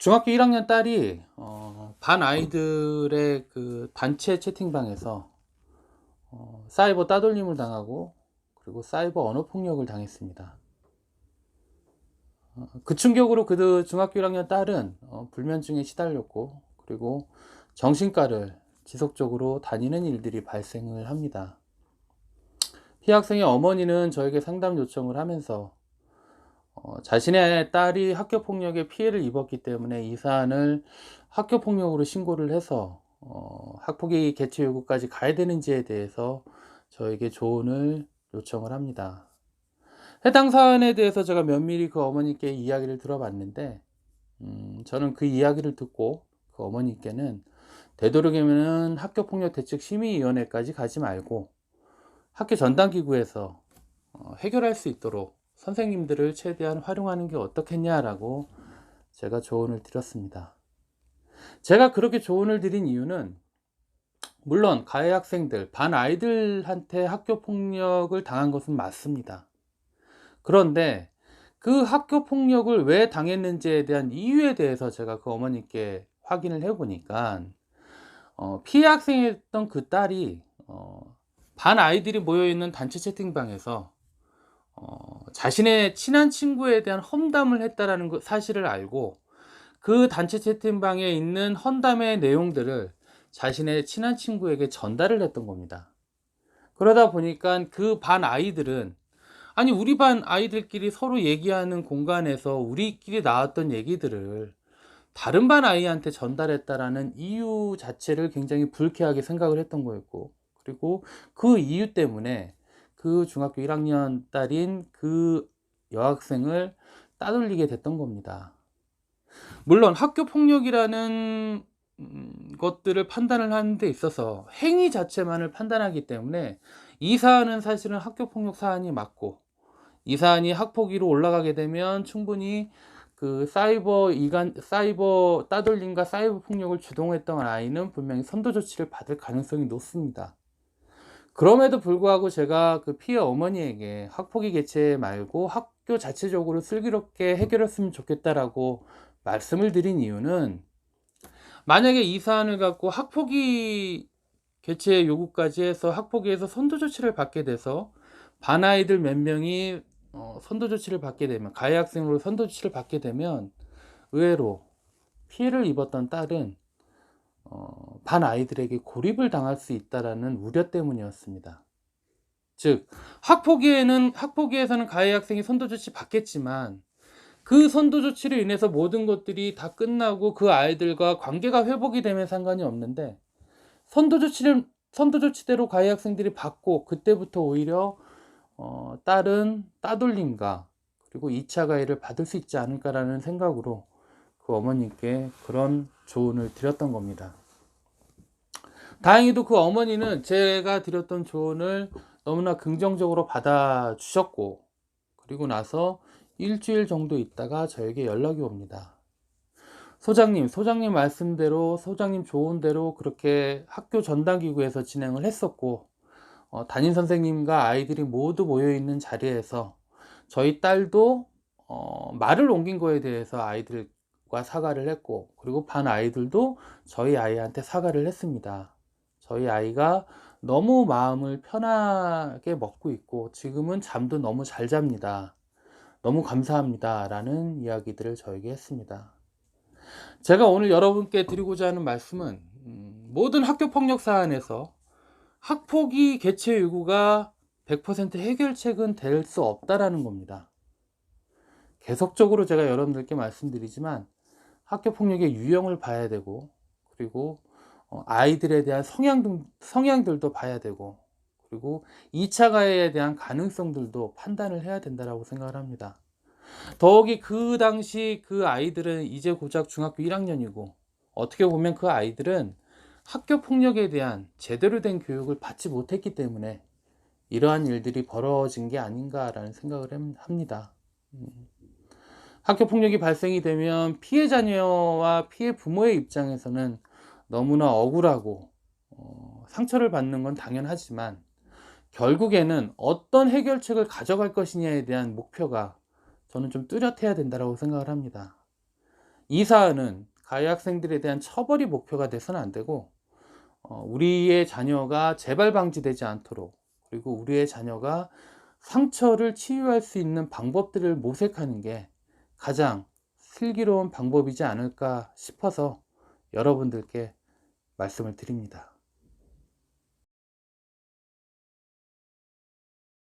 중학교 1학년 딸이 반 아이들의 그 단체 채팅방에서 사이버 따돌림을 당하고, 그리고 사이버 언어 폭력을 당했습니다. 그 충격으로 그 중학교 1학년 딸은 불면증에 시달렸고, 그리고 정신과를 지속적으로 다니는 일들이 발생을 합니다. 피해 학생의 어머니는 저에게 상담 요청을 하면서 자신의 딸이 학교 폭력에 피해를 입었기 때문에 이 사안을 학교 폭력으로 신고를 해서 학폭위 개최 요구까지 가야 되는지에 대해서 저에게 조언을 요청을 합니다. 해당 사안에 대해서 제가 면밀히 그 어머니께 이야기를 들어봤는데, 저는 그 이야기를 듣고 그 어머니께는 되도록이면 학교폭력대책심의위원회까지 가지 말고 학교 전담기구에서 해결할 수 있도록 선생님들을 최대한 활용하는 게 어떻겠냐라고 제가 조언을 드렸습니다. 제가 그렇게 조언을 드린 이유는, 물론 가해 학생들, 반 아이들한테 학교 폭력을 당한 것은 맞습니다. 그런데 그 학교 폭력을 왜 당했는지에 대한 이유에 대해서 제가 그 어머니께 확인을 해보니까, 피해 학생이었던 그 딸이 반 아이들이 모여있는 단체 채팅방에서 자신의 친한 친구에 대한 험담을 했다라는 사실을 알고, 그 단체 채팅방에 있는 험담의 내용들을 자신의 친한 친구에게 전달을 했던 겁니다. 그러다 보니까 그 반 아이들은, 아니 우리 반 아이들끼리 서로 얘기하는 공간에서 우리끼리 나왔던 얘기들을 다른 반 아이한테 전달했다라는 이유 자체를 굉장히 불쾌하게 생각을 했던 거였고, 그리고 그 이유 때문에 그 중학교 1학년 딸인 그 여학생을 따돌리게 됐던 겁니다. 물론 학교 폭력이라는 것들을 판단을 하는 데 있어서 행위 자체만을 판단하기 때문에 이 사안은 사실은 학교 폭력 사안이 맞고, 이 사안이 학폭위로 올라가게 되면 충분히 그 사이버 따돌림과 사이버 폭력을 주동했던 아이는 분명히 선도 조치를 받을 가능성이 높습니다. 그럼에도 불구하고 제가 그 피해 어머니에게 학폭위 개최 말고 학교 자체적으로 슬기롭게 해결했으면 좋겠다라고 말씀을 드린 이유는, 만약에 이 사안을 갖고 학폭위 개최 요구까지 해서 학폭위에서 선도 조치를 받게 돼서 반 아이들 몇 명이 선도 조치를 받게 되면, 가해 학생으로 선도 조치를 받게 되면 의외로 피해를 입었던 딸은 반 아이들에게 고립을 당할 수 있다라는 우려 때문이었습니다. 즉, 학폭위에서는 가해 학생이 선도 조치 받겠지만, 그 선도 조치로 인해서 모든 것들이 다 끝나고 그 아이들과 관계가 회복이 되면 상관이 없는데, 선도 조치대로 가해 학생들이 받고, 그때부터 오히려 딸은 따돌림과 그리고 2차 가해를 받을 수 있지 않을까라는 생각으로 그 어머니께 그런 조언을 드렸던 겁니다. 다행히도 그 어머니는 제가 드렸던 조언을 너무나 긍정적으로 받아주셨고, 그리고 나서 일주일 정도 있다가 저에게 연락이 옵니다. 소장님 말씀대로, 소장님 조언대로 그렇게 학교 전담기구에서 진행을 했었고, 담임 선생님과 아이들이 모두 모여있는 자리에서 저희 딸도 말을 옮긴 거에 대해서 아이들과 사과를 했고, 그리고 반 아이들도 저희 아이한테 사과를 했습니다. 저희 아이가 너무 마음을 편하게 먹고 있고 지금은 잠도 너무 잘 잡니다. 너무 감사합니다 라는 이야기들을 저에게 했습니다. 제가 오늘 여러분께 드리고자 하는 말씀은, 모든 학교폭력 사안에서 학폭위 개최 요구가 100% 해결책은 될 수 없다라는 겁니다. 계속적으로 제가 여러분들께 말씀드리지만 학교폭력의 유형을 봐야 되고, 그리고 아이들에 대한 성향들도 봐야 되고, 그리고 2차 가해에 대한 가능성들도 판단을 해야 된다고 생각을 합니다. 더욱이 그 당시 그 아이들은 이제 고작 중학교 1학년이고, 어떻게 보면 그 아이들은 학교 폭력에 대한 제대로 된 교육을 받지 못했기 때문에 이러한 일들이 벌어진 게 아닌가라는 생각을 합니다. 학교 폭력이 발생이 되면 피해 자녀와 피해 부모의 입장에서는 너무나 억울하고 상처를 받는 건 당연하지만, 결국에는 어떤 해결책을 가져갈 것이냐에 대한 목표가 저는 좀 뚜렷해야 된다고 생각을 합니다. 이 사안은 가해 학생들에 대한 처벌이 목표가 돼서는 안 되고, 우리의 자녀가 재발 방지되지 않도록, 그리고 우리의 자녀가 상처를 치유할 수 있는 방법들을 모색하는 게 가장 슬기로운 방법이지 않을까 싶어서 여러분들께 말씀을 드립니다.